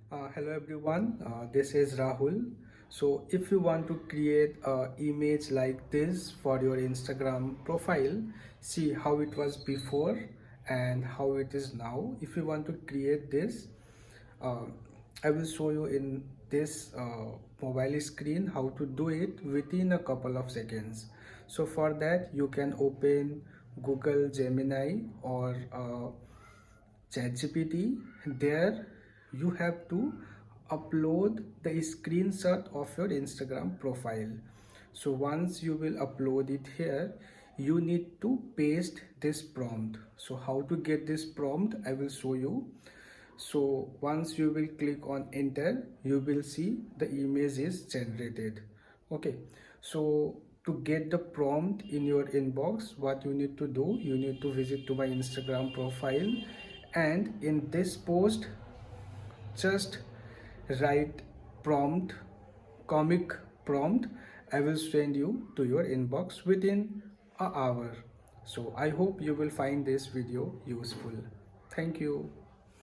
Hello everyone, this is Rahul. So if you want to create a image like this for your Instagram profile, see how it was before and how it is now. If you want to create this, uh, I will show you in this mobile screen how to do it within a couple of seconds. So for that you can open Google Gemini or ChatGPT. There you have to upload the screenshot of your Instagram profile. So once you will upload it here, you need to paste this prompt. So how to get this prompt, I will show you. So once you will click on enter, you will see the image is generated. Okay, so to get the prompt in your inbox, what you need to do, you need to visit to my Instagram profile, and in this post just write prompt, comic prompt. I will send you to your inbox within an hour. So I hope you will find this video useful. Thank you.